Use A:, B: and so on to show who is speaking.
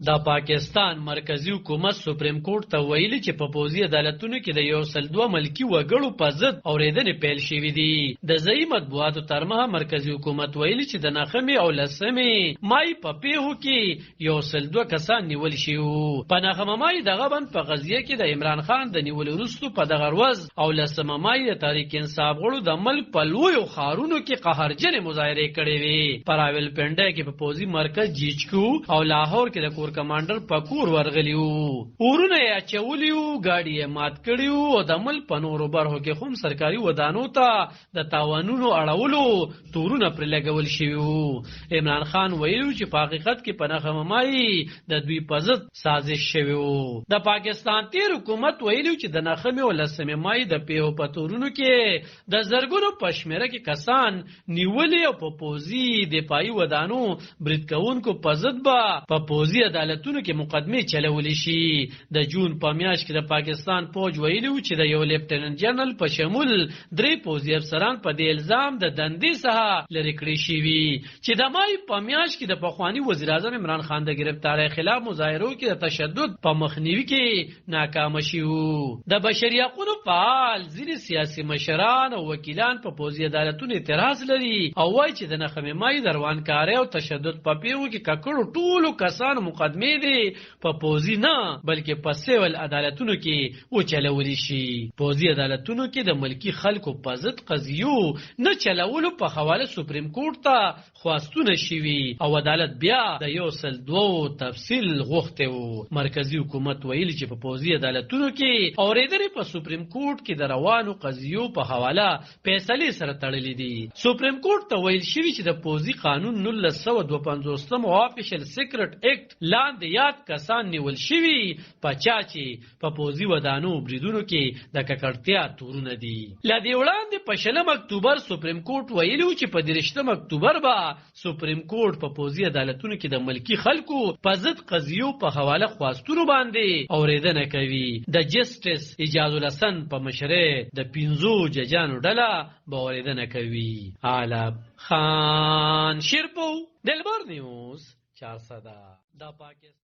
A: د پاکستان مرکزی حکومت سپریم کورټ ته ویلي چې په پوځي عدالتونو کې د 102 ملکی وګړو په ضد اورېدنې پیل شوې دي. د ځایي مطبوعاتو ترمه مرکزی حکومت ویلي چې د نخمې او لسمې مای په پیښو کې 102 کسان نیول شوي وو. په نخمه مای دغه بند په غزیه کې د عمران خان د نیولو وروسته په دغه ورځ او لسمه مای د تحریک انصاف غړو د ملک په لویو ښارونو کې قهرجنې مظاهرې کړې وې. په راولپنډۍ کې په پوځي مرکز جیچکو او لاهور کې د کور کمانډر په کور ورغلی وو. اورونه یې اچولي وو، ګاډي یې مات کړي وو او د ملک په نورو برخو کې هم سرکاري ودانو ته د تاوانونو اړولو تورونه پرې لګول شوي وو. عمران خان ویلي چې په حقیقت کې په نخمه مای د دوی په ضد سازش شوی وو. د پاکستان تیر حکومت ویلي چې د نخمې او لسمې مای د پیښو په تورونو کې د زرګونو په شمېره کې کسان نیولي او په پوځي دفاعي ودانو برید کوونکو په ضد به په پوځي عدالتونو کې مقدمې چلولی شي. د جون په میاشت کې د پاکستان فوج ویلي چې د یو لیفټننټ جنرال په شمول 3 پوځي افسران په دې الزام د دندې څخه لرې کړي شوي چې د مای په میاشت کې د پخواني وزیر اعظم عمران خان د گرفتارۍ خلاف مظاهرو کې د تشدد په مخنیوي کې ناکام شي وو. د بشري حقوقو فعال ځینې سیاسي مشران او وکیلان په پوځي عدالتونو اعتراض لري او وایي چې د نخمې مای د روانکارۍ او تشدد په پیښو کې ککړو ټولو کسانو مقدمې دي په پوځي نه بلکې په سیول عدالتونو کې وچلولی شي. پوځي عدالتونو کې د ملکی خلکو په ضد قضیو نه چلولو په حواله سپریم کورټ ته خواستونه شوي او عدالت بیا د 102 تفصیل غوښته وو. مرکزی حکومت ویلي چې په پوځي عدالتونو کې اورېدنې په سپریم کورټ کې د روانو قضیو په حواله فیصلې سره تړلې دي. سپریم کورټ ته ویل شوي چې د پوځي قانون 1952 او آفیشل سیکرټ اکټ لاندې یاد کسان نیول شوي په چا چې په پوځي ودانو بریدونو کې د ککړتیا تورونه دي. له دې وړاندې په 20 اکتوبر سپریم کورټ ویلي چې په 30 اکتوبر به سپریم کورټ په پوځي عدالتونو کې د ملکی خلکو په ضد قضیو په حواله خواستونو باندې اورېدنه کوي. د جسټس اجاز الحسن په مشرۍ د 15 ججانو ډله به اورېدنه کوي. عالم خان شیرپو دلبر نیوز 400 دا پاکستان